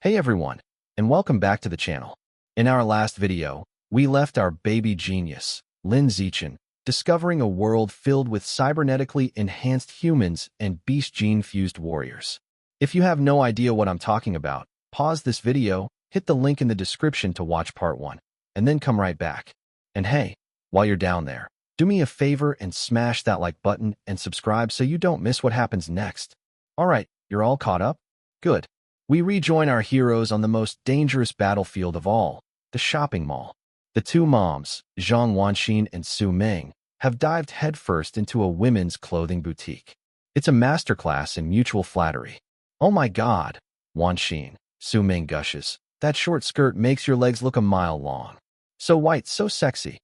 Hey everyone, and welcome back to the channel. In our last video, we left our baby genius, Lin Zichen, discovering a world filled with cybernetically enhanced humans and beast gene-fused warriors. If you have no idea what I'm talking about, pause this video, hit the link in the description to watch part 1, and then come right back. And hey, while you're down there, do me a favor and smash that like button and subscribe so you don't miss what happens next. Alright, you're all caught up? Good. We rejoin our heroes on the most dangerous battlefield of all, the shopping mall. The two moms, Zhang Wanxin and Su Ming, have dived headfirst into a women's clothing boutique. It's a masterclass in mutual flattery. Oh my god, Wanxin, Su Ming gushes. That short skirt makes your legs look a mile long. So white, so sexy.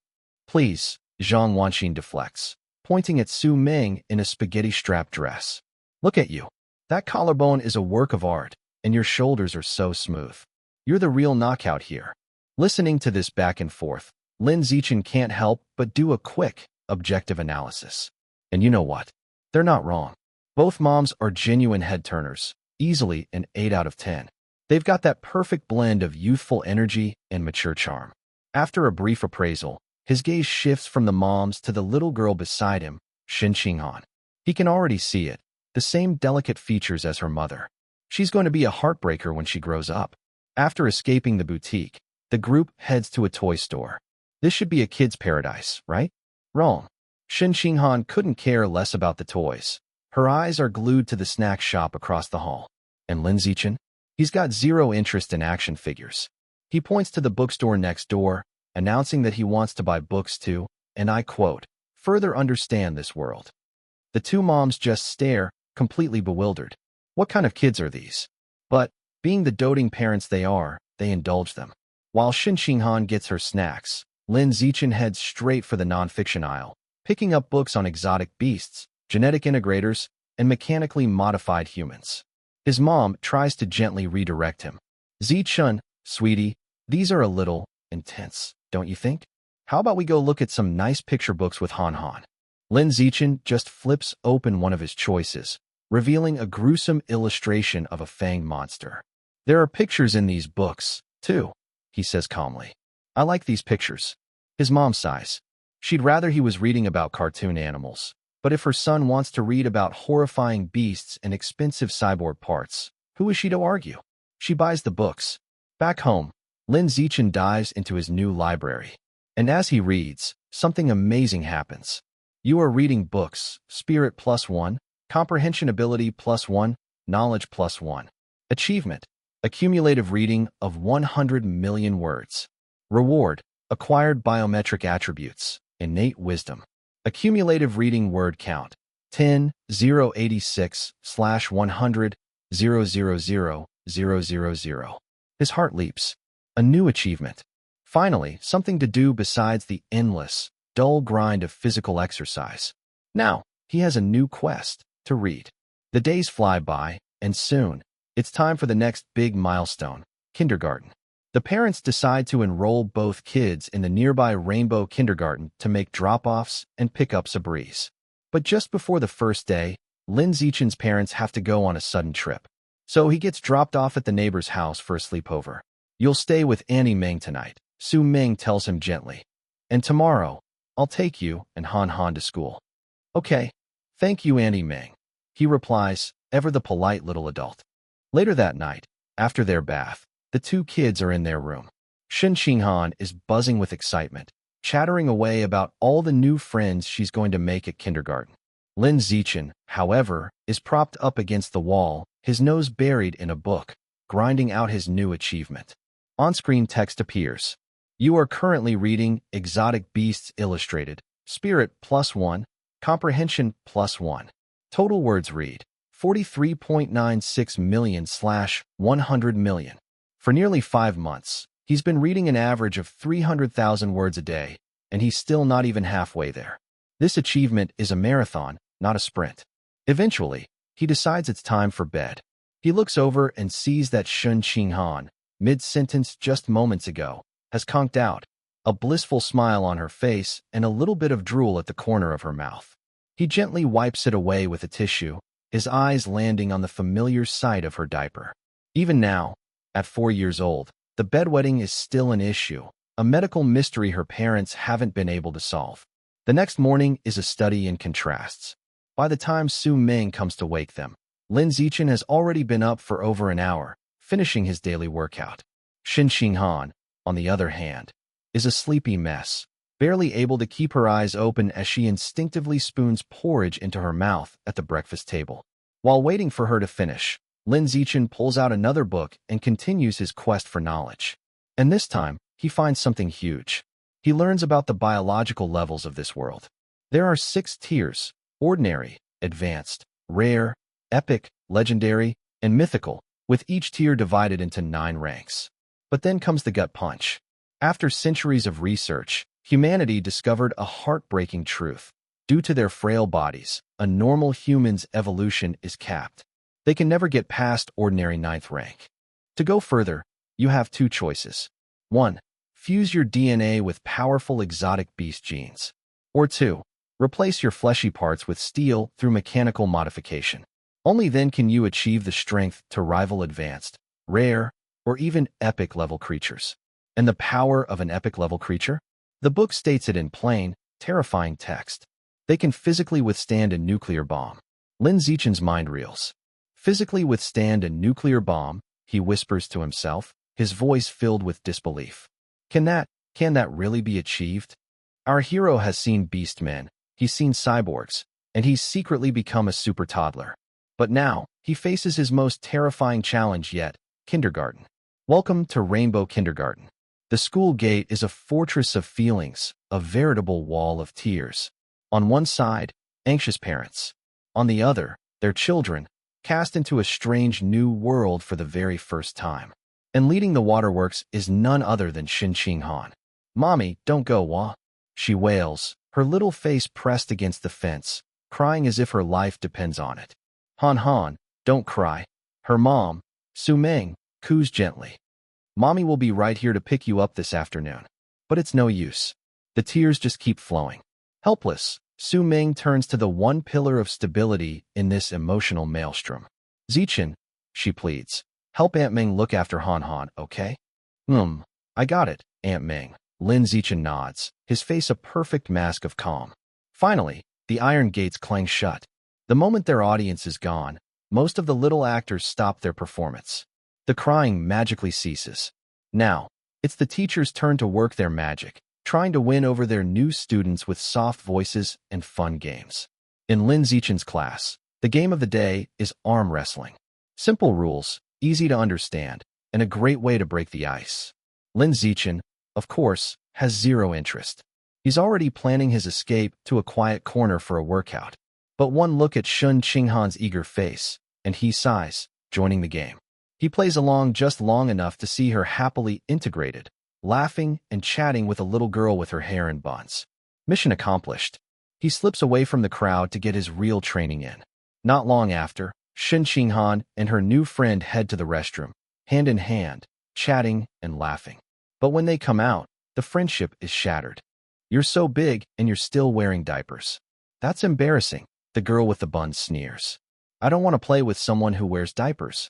Please, Zhang Wanxin deflects, pointing at Su Ming in a spaghetti-strap dress. Look at you. That collarbone is a work of art, and your shoulders are so smooth. You're the real knockout here. Listening to this back and forth, Lin Zichen can't help but do a quick, objective analysis. And you know what? They're not wrong. Both moms are genuine head-turners, easily an 8 out of 10. They've got that perfect blend of youthful energy and mature charm. After a brief appraisal, his gaze shifts from the moms to the little girl beside him, Shin Qinghan. He can already see it, the same delicate features as her mother. She's going to be a heartbreaker when she grows up. After escaping the boutique, the group heads to a toy store. This should be a kid's paradise, right? Wrong. Shin Qinghan couldn't care less about the toys. Her eyes are glued to the snack shop across the hall. And Lin Zichen? He's got zero interest in action figures. He points to the bookstore next door, announcing that he wants to buy books to, and I quote, further understand this world. The two moms just stare, completely bewildered. What kind of kids are these? But, being the doting parents they are, they indulge them. While Shin Qinghan gets her snacks, Lin Zichen heads straight for the nonfiction aisle, picking up books on exotic beasts, genetic integrators, and mechanically modified humans. His mom tries to gently redirect him. Zichen, sweetie, these are a little intense, don't you think? How about we go look at some nice picture books with Han Han? Lin Zichen just flips open one of his choices, revealing a gruesome illustration of a fanged monster. There are pictures in these books, too, he says calmly. I like these pictures. His mom sighs. She'd rather he was reading about cartoon animals. But if her son wants to read about horrifying beasts and expensive cyborg parts, who is she to argue? She buys the books. Back home, Lin Zichen dives into his new library. And as he reads, something amazing happens. You are reading books, Spirit +1, Comprehension ability +1, Knowledge +1. Achievement, accumulative reading of 100 million words. Reward, acquired biometric attributes, innate wisdom. Accumulative reading word count, 10,086/100,000,000. His heart leaps. A new achievement. Finally, something to do besides the endless, dull grind of physical exercise. Now, he has a new quest. To read. The days fly by, and soon, it's time for the next big milestone, kindergarten. The parents decide to enroll both kids in the nearby Rainbow Kindergarten to make drop-offs and pick-ups a breeze. But just before the first day, Lin Zichen's parents have to go on a sudden trip. So he gets dropped off at the neighbor's house for a sleepover. You'll stay with Annie Ming tonight, Su Ming tells him gently. And tomorrow, I'll take you and Han Han to school. Okay. Thank you, Annie Ming. He replies, ever the polite little adult. Later that night, after their bath, the two kids are in their room. Shin Qinghan is buzzing with excitement, chattering away about all the new friends she's going to make at kindergarten. Lin Zichen, however, is propped up against the wall, his nose buried in a book, grinding out his new achievement. On-screen text appears. You are currently reading Exotic Beasts Illustrated, Spirit +1, Comprehension +1. Total words read 43.96 million/100 million. For nearly 5 months, he's been reading an average of 300,000 words a day, and he's still not even halfway there. This achievement is a marathon, not a sprint. Eventually, he decides it's time for bed. He looks over and sees that Shin Qinghan, mid-sentence just moments ago, has conked out, a blissful smile on her face and a little bit of drool at the corner of her mouth. He gently wipes it away with a tissue, his eyes landing on the familiar sight of her diaper. Even now, At 4 years old, the bedwetting is still an issue, a medical mystery her parents haven't been able to solve. The next morning is a study in contrasts. By the time Su Ming comes to wake them, Lin Zichen has already been up for over an hour, finishing his daily workout. Shin Qinghan, on the other hand, is a sleepy mess, barely able to keep her eyes open as she instinctively spoons porridge into her mouth at the breakfast table. While waiting for her to finish, Lin Zichen pulls out another book and continues his quest for knowledge. And this time, he finds something huge. He learns about the biological levels of this world. There are 6 tiers: ordinary, advanced, rare, epic, legendary, and mythical, with each tier divided into 9 ranks. But then comes the gut punch. After centuries of research, humanity discovered a heartbreaking truth. Due to their frail bodies, a normal human's evolution is capped. They can never get past ordinary 9th rank. To go further, you have 2 choices. 1. Fuse your DNA with powerful exotic beast genes. Or 2. Replace your fleshy parts with steel through mechanical modification. Only then can you achieve the strength to rival advanced, rare, or even epic-level creatures. And the power of an epic-level creature? The book states it in plain, terrifying text. They can physically withstand a nuclear bomb. Lin Zichen's mind reels. Physically withstand a nuclear bomb, he whispers to himself, his voice filled with disbelief. Can that really be achieved? Our hero has seen beastmen, he's seen cyborgs, and he's secretly become a super toddler. But now, he faces his most terrifying challenge yet, kindergarten. Welcome to Rainbow Kindergarten. The school gate is a fortress of feelings, a veritable wall of tears. On one side, anxious parents. On the other, their children, cast into a strange new world for the very first time. And leading the waterworks is none other than Shin Qinghan. "Mommy, don't go, Wah," she wails, her little face pressed against the fence, crying as if her life depends on it. "Han Han, don't cry." Her mom, Su Ming, coos gently. "Mommy will be right here to pick you up this afternoon." But it's no use. The tears just keep flowing. Helpless, Su Ming turns to the one pillar of stability in this emotional maelstrom. "Zichen," she pleads, "help Aunt Ming look after Han Han, okay?" I got it, Aunt Ming." Lin Zichen nods, his face a perfect mask of calm. Finally, the iron gates clang shut. The moment their audience is gone, most of the little actors stop their performance. The crying magically ceases. Now, it's the teachers' turn to work their magic, trying to win over their new students with soft voices and fun games. In Lin Zichen's class, the game of the day is arm wrestling. Simple rules, easy to understand, and a great way to break the ice. Lin Zichen, of course, has zero interest. He's already planning his escape to a quiet corner for a workout. But one look at Shin Qinghan's eager face, and he sighs, joining the game. He plays along just long enough to see her happily integrated, laughing and chatting with a little girl with her hair in buns. Mission accomplished. He slips away from the crowd to get his real training in. Not long after, Shin Qinghan and her new friend head to the restroom, hand in hand, chatting and laughing. But when they come out, the friendship is shattered. "You're so big and you're still wearing diapers." "That's embarrassing," the girl with the buns sneers. "I don't want to play with someone who wears diapers."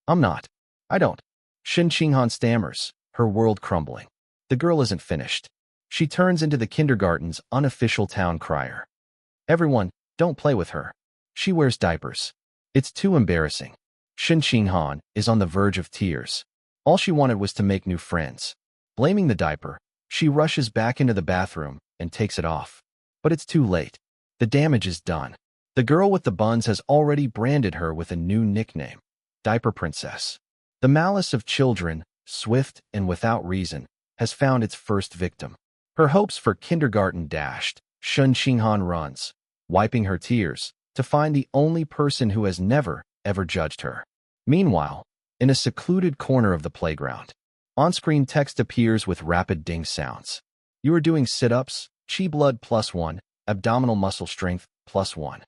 I'm not. I don't." Shin Qinghan stammers, her world crumbling. The girl isn't finished. She turns into the kindergarten's unofficial town crier. "Everyone, don't play with her. She wears diapers. It's too embarrassing." Shin Qinghan is on the verge of tears. All she wanted was to make new friends. Blaming the diaper, she rushes back into the bathroom and takes it off. But it's too late. The damage is done. The girl with the buns has already branded her with a new nickname, Diaper Princess. The malice of children, swift and without reason, has found its first victim. Her hopes for kindergarten dashed, Shin Qinghan runs, wiping her tears, to find the only person who has never, ever judged her. Meanwhile, in a secluded corner of the playground, on-screen text appears with rapid ding sounds. "You are doing sit-ups, chi blood +1, abdominal muscle strength +1.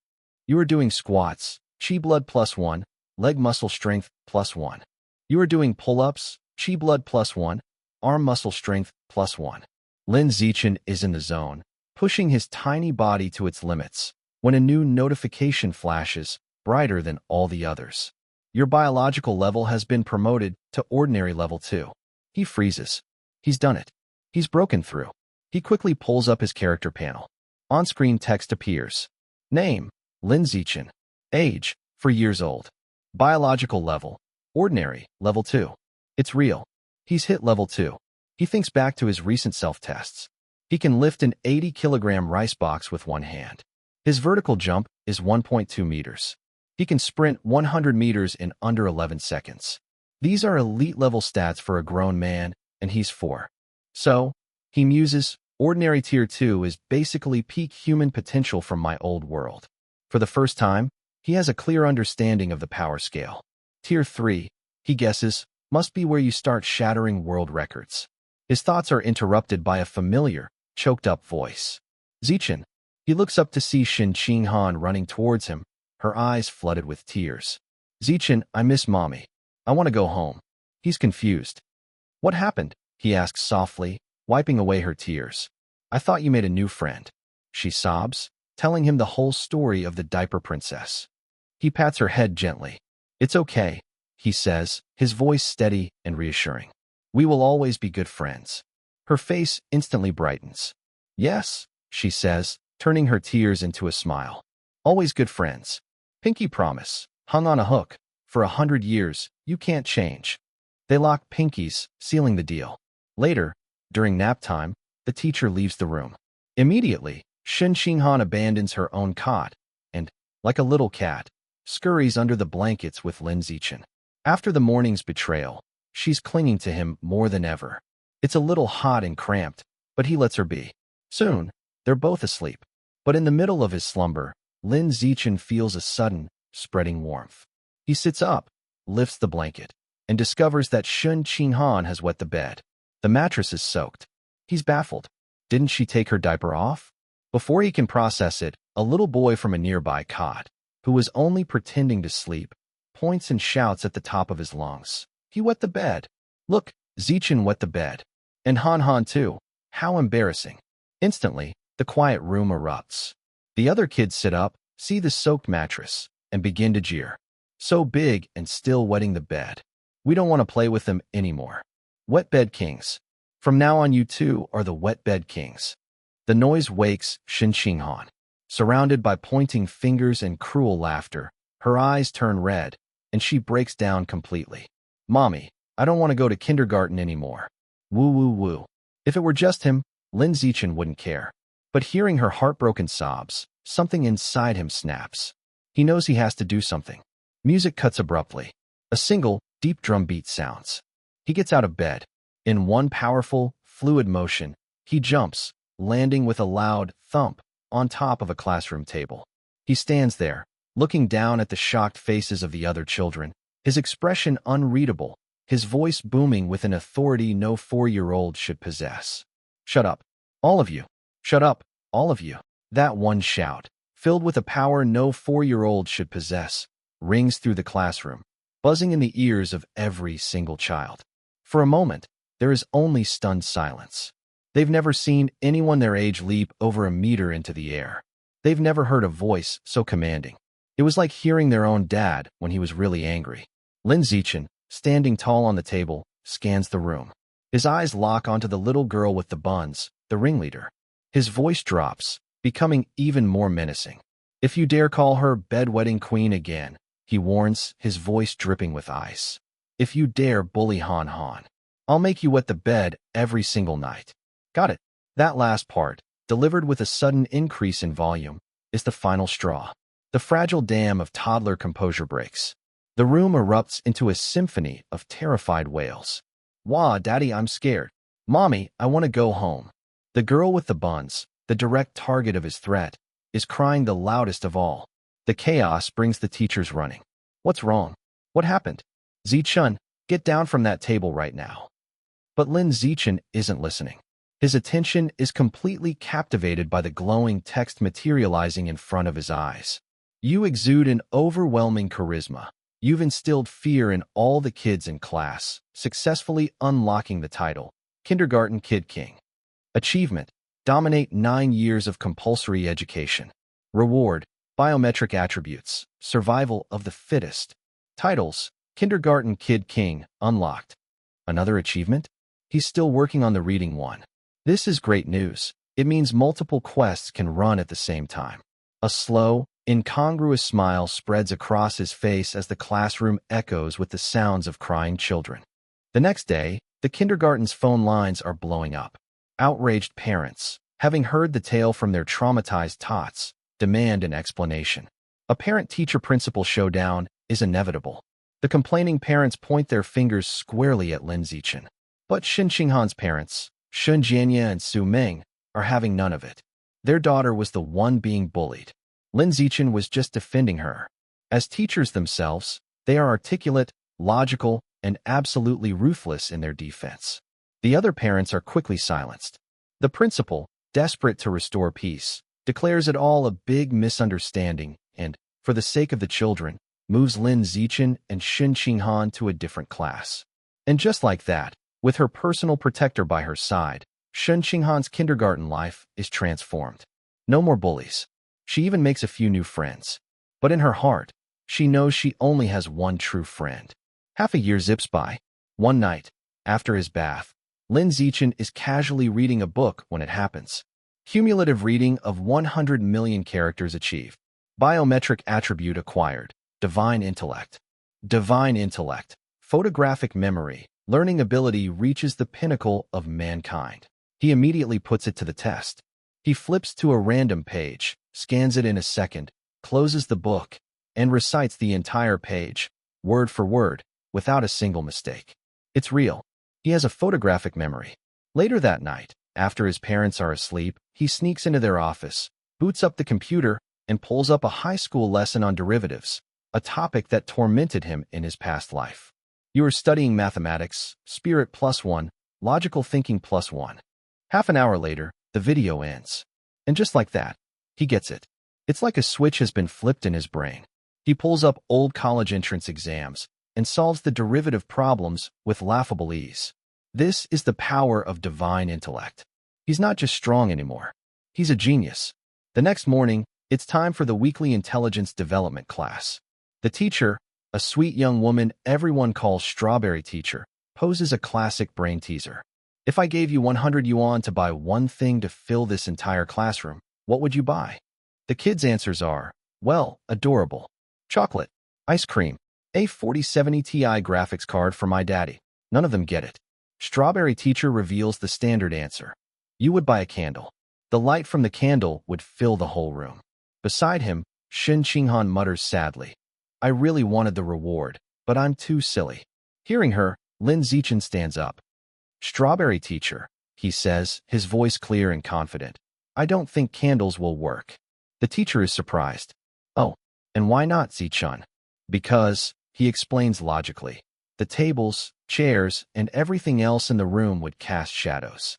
You are doing squats, chi blood +1, leg muscle strength +1. You are doing pull-ups, chi blood +1, arm muscle strength +1. Lin Zichen is in the zone, pushing his tiny body to its limits, when a new notification flashes, brighter than all the others. Your biological level has been promoted to ordinary level 2. He freezes. He's done it. He's broken through. He quickly pulls up his character panel. On-screen text appears. Name, Lin Zichen. Age, 4 years old. Biological level, ordinary, level 2. It's real. He's hit level 2. He thinks back to his recent self-tests. He can lift an 80-kilogram rice box with one hand. His vertical jump is 1.2 meters. He can sprint 100 meters in under 11 seconds. These are elite-level stats for a grown man, and he's 4. So, he muses, ordinary tier 2 is basically peak human potential from my old world. For the first time, he has a clear understanding of the power scale. Tier 3, he guesses, must be where you start shattering world records. His thoughts are interrupted by a familiar, choked-up voice. Zichen. He looks up to see Shin Qinghan running towards him, her eyes flooded with tears. Zichen, I miss Mommy. I want to go home. He's confused. What happened? He asks softly, wiping away her tears. I thought you made a new friend. She sobs, telling him the whole story of the diaper princess. He pats her head gently. It's okay, he says, his voice steady and reassuring. We will always be good friends. Her face instantly brightens. Yes, she says, turning her tears into a smile. Always good friends. Pinky promise, hung on a hook. For 100 years, you can't change. They lock pinkies, sealing the deal. Later, during nap time, the teacher leaves the room. Immediately, Shin Qinghan abandons her own cot and, like a little cat, scurries under the blankets with Lin Zichen. After the morning's betrayal, she's clinging to him more than ever. It's a little hot and cramped, but he lets her be. Soon, they're both asleep. But in the middle of his slumber, Lin Zichen feels a sudden, spreading warmth. He sits up, lifts the blanket, and discovers that Shin Qinghan has wet the bed. The mattress is soaked. He's baffled. Didn't she take her diaper off? Before he can process it, a little boy from a nearby cot, who was only pretending to sleep, points and shouts at the top of his lungs. He wet the bed. Look, Zichen wet the bed. And Han Han too. How embarrassing. Instantly, the quiet room erupts. The other kids sit up, see the soaked mattress, and begin to jeer. So big and still wetting the bed. We don't want to play with them anymore. Wet bed kings. From now on you two are the wet bed kings. The noise wakes Shin Qinghan. Surrounded by pointing fingers and cruel laughter, her eyes turn red, and she breaks down completely. Mommy, I don't want to go to kindergarten anymore. Woo woo woo. If it were just him, Lin Zichen wouldn't care. But hearing her heartbroken sobs, something inside him snaps. He knows he has to do something. Music cuts abruptly. A single, deep drum beat sounds. He gets out of bed. In one powerful, fluid motion, he jumps, landing with a loud thump on top of a classroom table. He stands there, looking down at the shocked faces of the other children, his expression unreadable, his voice booming with an authority no 4-year-old should possess. Shut up. All of you. Shut up, all of you. That one shout, filled with a power no 4-year-old should possess, rings through the classroom, buzzing in the ears of every single child. For a moment, there is only stunned silence. They've never seen anyone their age leap over a meter into the air. They've never heard a voice so commanding. It was like hearing their own dad when he was really angry. Lin Zichen, standing tall on the table, scans the room. His eyes lock onto the little girl with the buns, the ringleader. His voice drops, becoming even more menacing. If you dare call her bedwetting queen again, he warns, his voice dripping with ice. If you dare bully Han Han, I'll make you wet the bed every single night. Got it. That last part, delivered with a sudden increase in volume, is the final straw. The fragile dam of toddler composure breaks. The room erupts into a symphony of terrified wails. Wah, Daddy, I'm scared. Mommy, I want to go home. The girl with the buns, the direct target of his threat, is crying the loudest of all. The chaos brings the teachers running. What's wrong? What happened? Zichen, get down from that table right now. But Lin Zichen isn't listening. His attention is completely captivated by the glowing text materializing in front of his eyes. You exude an overwhelming charisma. You've instilled fear in all the kids in class, successfully unlocking the title, Kindergarten Kid King. Achievement: dominate 9 years of compulsory education. Reward: biometric attributes, survival of the fittest. Titles: Kindergarten Kid King, unlocked. Another achievement? He's still working on the reading one. This is great news. It means multiple quests can run at the same time. A slow, incongruous smile spreads across his face as the classroom echoes with the sounds of crying children. The next day, the kindergarten's phone lines are blowing up. Outraged parents, having heard the tale from their traumatized tots, demand an explanation. A parent-teacher-principal showdown is inevitable. The complaining parents point their fingers squarely at Lin Zichen. But Shin Qinghan's parents, Shun Jianya and Su Ming, are having none of it. Their daughter was the one being bullied. Lin Zichen was just defending her. As teachers themselves, they are articulate, logical, and absolutely ruthless in their defense. The other parents are quickly silenced. The principal, desperate to restore peace, declares it all a big misunderstanding and, for the sake of the children, moves Lin Zichen and Shin Qinghan to a different class. And just like that, with her personal protector by her side, Shin Qinghan's kindergarten life is transformed. No more bullies. She even makes a few new friends. But in her heart, she knows she only has one true friend. Half a year zips by. One night, after his bath, Lin Zichen is casually reading a book when it happens. Cumulative reading of 100 million characters achieved. Biometric attribute acquired. Divine intellect. Divine intellect. Photographic memory. Learning ability reaches the pinnacle of mankind. He immediately puts it to the test. He flips to a random page, scans it in a second, closes the book, and recites the entire page, word for word, without a single mistake. It's real. He has a photographic memory. Later that night, after his parents are asleep, he sneaks into their office, boots up the computer, and pulls up a high school lesson on derivatives, a topic that tormented him in his past life. You are studying mathematics, spirit +1, logical thinking +1. Half an hour later, the video ends. And just like that, he gets it. It's like a switch has been flipped in his brain. He pulls up old college entrance exams and solves the derivative problems with laughable ease. This is the power of divine intellect. He's not just strong anymore. He's a genius. The next morning, it's time for the weekly intelligence development class. The teacher, a sweet young woman everyone calls Strawberry Teacher, poses a classic brain teaser. If I gave you 100 yuan to buy one thing to fill this entire classroom, what would you buy? The kids' answers are, well, adorable. Chocolate, ice cream, a 4070 Ti graphics card for my daddy. None of them get it. Strawberry Teacher reveals the standard answer. You would buy a candle. The light from the candle would fill the whole room. Beside him, Shin Qinghan mutters sadly, I really wanted the reward, but I'm too silly. Hearing her, Lin Zichen stands up. Strawberry Teacher, he says, his voice clear and confident. I don't think candles will work. The teacher is surprised. Oh, and why not, Zichen? Because, he explains logically, the tables, chairs, and everything else in the room would cast shadows.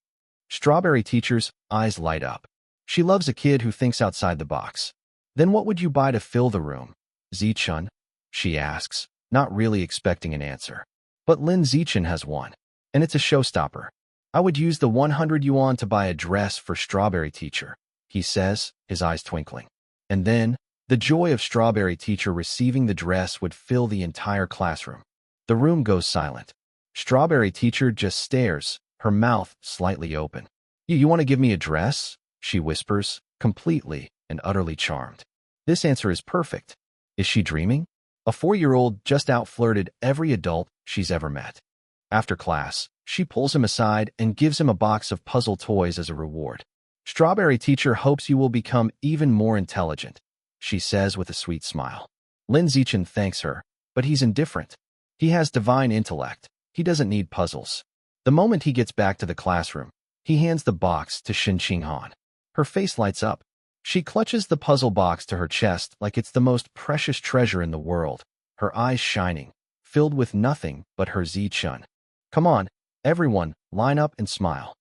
Strawberry Teacher's eyes light up. She loves a kid who thinks outside the box. Then what would you buy to fill the room? Zichen? She asks, not really expecting an answer. But Lin Zichen has one. And it's a showstopper. I would use the 100 yuan to buy a dress for Strawberry Teacher, he says, his eyes twinkling. And then, the joy of Strawberry Teacher receiving the dress would fill the entire classroom. The room goes silent. Strawberry Teacher just stares, her mouth slightly open. You want to give me a dress? She whispers, completely and utterly charmed. This answer is perfect. Is she dreaming? A 4-year-old just out-flirted every adult she's ever met. After class, she pulls him aside and gives him a box of puzzle toys as a reward. Strawberry Teacher hopes you will become even more intelligent, she says with a sweet smile. Lin Zichen thanks her, but he's indifferent. He has divine intellect. He doesn't need puzzles. The moment he gets back to the classroom, he hands the box to Shin Qinghan. Her face lights up. She clutches the puzzle box to her chest like it's the most precious treasure in the world, her eyes shining, filled with nothing but her Zichen. Come on, everyone, line up and smile.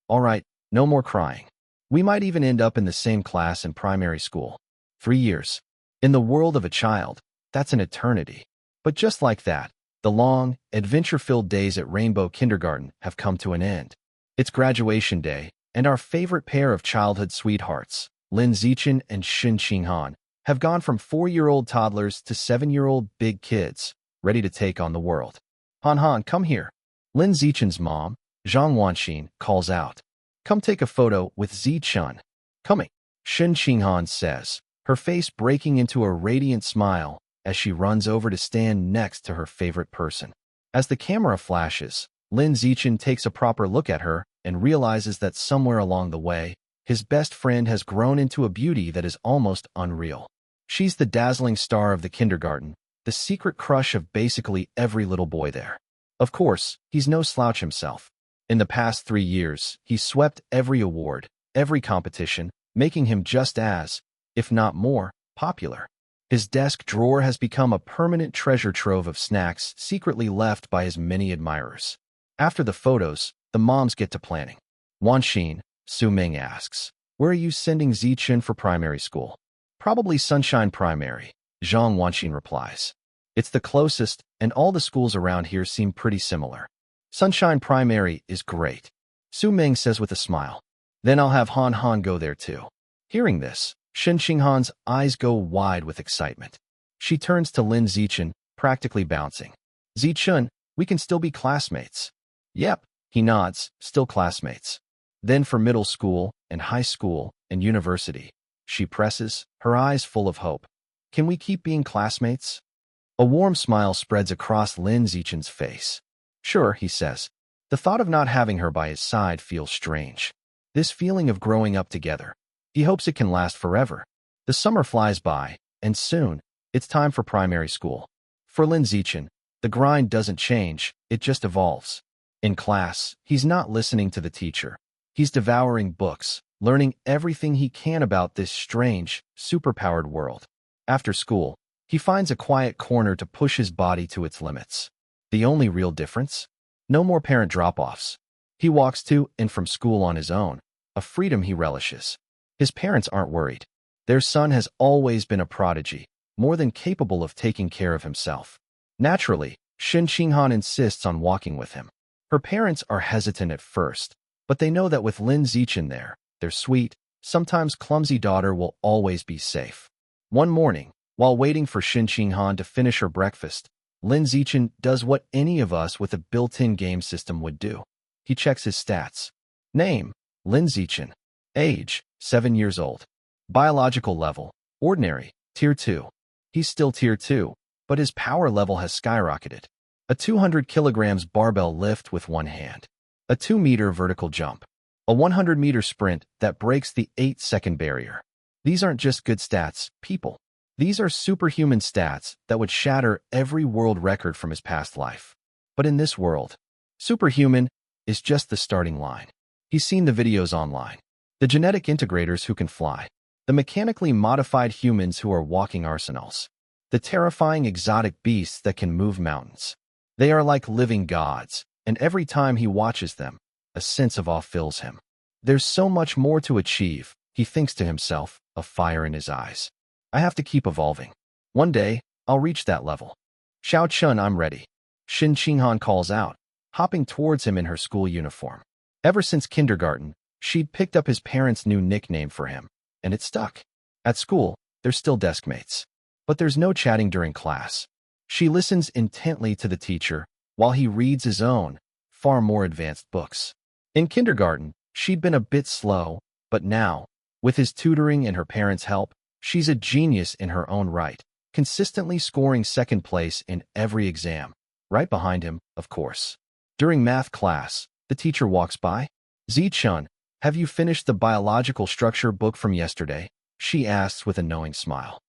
All right, no more crying. We might even end up in the same class in primary school. 3 years. In the world of a child, that's an eternity. But just like that, the long, adventure-filled days at Rainbow Kindergarten have come to an end. It's graduation day, and our favorite pair of childhood sweethearts, Lin Zichen and Shin Qinghan, have gone from 4-year-old toddlers to 7-year-old big kids, ready to take on the world. Han Han, come here. Lin Zichen's mom, Zhang Wanxin, calls out. Come take a photo with Zichun. Coming, Shen Qinghan says, her face breaking into a radiant smile as she runs over to stand next to her favorite person. As the camera flashes, Lin Zichen takes a proper look at her and realizes that somewhere along the way, his best friend has grown into a beauty that is almost unreal. She's the dazzling star of the kindergarten, the secret crush of basically every little boy there. Of course, he's no slouch himself. In the past 3 years, he's swept every award, every competition, making him just as, if not more, popular. His desk drawer has become a permanent treasure trove of snacks secretly left by his many admirers. After the photos, the moms get to planning. Wanxin, Su Ming asks, where are you sending Zichun for primary school? Probably Sunshine Primary, Zhang Wanxin replies. It's the closest, and all the schools around here seem pretty similar. Sunshine Primary is great, Su Ming says with a smile. Then I'll have Han Han go there too. Hearing this, Shen Qinghan's eyes go wide with excitement. She turns to Lin Zichen, practically bouncing. Zichun, we can still be classmates. Yep, he nods, still classmates. Then for middle school, and high school, and university, she presses, her eyes full of hope. Can we keep being classmates? A warm smile spreads across Lin Zichen's face. Sure, he says. The thought of not having her by his side feels strange. This feeling of growing up together. He hopes it can last forever. The summer flies by, and soon, it's time for primary school. For Lin Zichen, the grind doesn't change, it just evolves. In class, he's not listening to the teacher. He's devouring books, learning everything he can about this strange, superpowered world. After school, he finds a quiet corner to push his body to its limits. The only real difference? No more parent drop-offs. He walks to and from school on his own, a freedom he relishes. His parents aren't worried. Their son has always been a prodigy, more than capable of taking care of himself. Naturally, Shen Qinghan insists on walking with him. Her parents are hesitant at first, but they know that with Lin Zichen there, their sweet, sometimes clumsy daughter will always be safe. One morning, while waiting for Shen Qinghan to finish her breakfast, Lin Zichen does what any of us with a built-in game system would do. He checks his stats. Name, Lin Zichen. Age, 7 years old. Biological level, ordinary, tier 2. He's still tier 2, but his power level has skyrocketed. A 200 kilograms barbell lift with one hand. A 2-meter vertical jump. A 100-meter sprint that breaks the 8-second barrier. These aren't just good stats, people. These are superhuman stats that would shatter every world record from his past life. But in this world, superhuman is just the starting line. He's seen the videos online. The genetic integrators who can fly. The mechanically modified humans who are walking arsenals. The terrifying exotic beasts that can move mountains. They are like living gods, and every time he watches them, a sense of awe fills him. There's so much more to achieve, he thinks to himself, a fire in his eyes. I have to keep evolving. One day, I'll reach that level. Xiao Chun, I'm ready. Shen Qinghan calls out, hopping towards him in her school uniform. Ever since kindergarten, she'd picked up his parents' new nickname for him, and it stuck. At school, they're still deskmates. But there's no chatting during class. She listens intently to the teacher while he reads his own, far more advanced books. In kindergarten, she'd been a bit slow, but now, with his tutoring and her parents' help, she's a genius in her own right, consistently scoring second place in every exam. Right behind him, of course. During math class, the teacher walks by. Zichun, have you finished the biological structure book from yesterday? She asks with a knowing smile.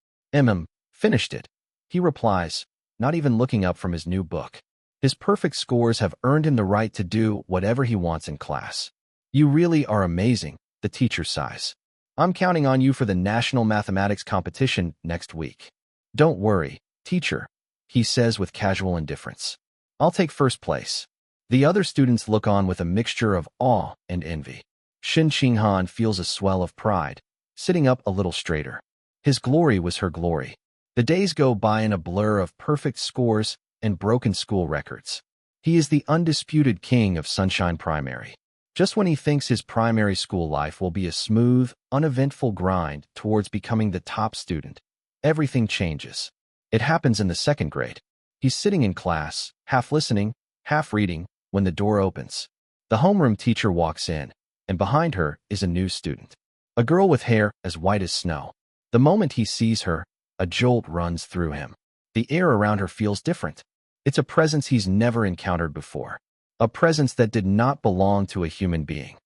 Finished it. He replies, not even looking up from his new book. His perfect scores have earned him the right to do whatever he wants in class. You really are amazing, the teacher sighs. I'm counting on you for the national mathematics competition next week. Don't worry, teacher, he says with casual indifference. I'll take first place. The other students look on with a mixture of awe and envy. Shen Qinghan feels a swell of pride, sitting up a little straighter. His glory was her glory. The days go by in a blur of perfect scores and broken school records. He is the undisputed king of Sunshine Primary. Just when he thinks his primary school life will be a smooth, uneventful grind towards becoming the top student, everything changes. It happens in the second grade. He's sitting in class, half listening, half reading, when the door opens. The homeroom teacher walks in, and behind her is a new student. A girl with hair as white as snow. The moment he sees her, a jolt runs through him. The air around her feels different. It's a presence he's never encountered before. A presence that did not belong to a human being.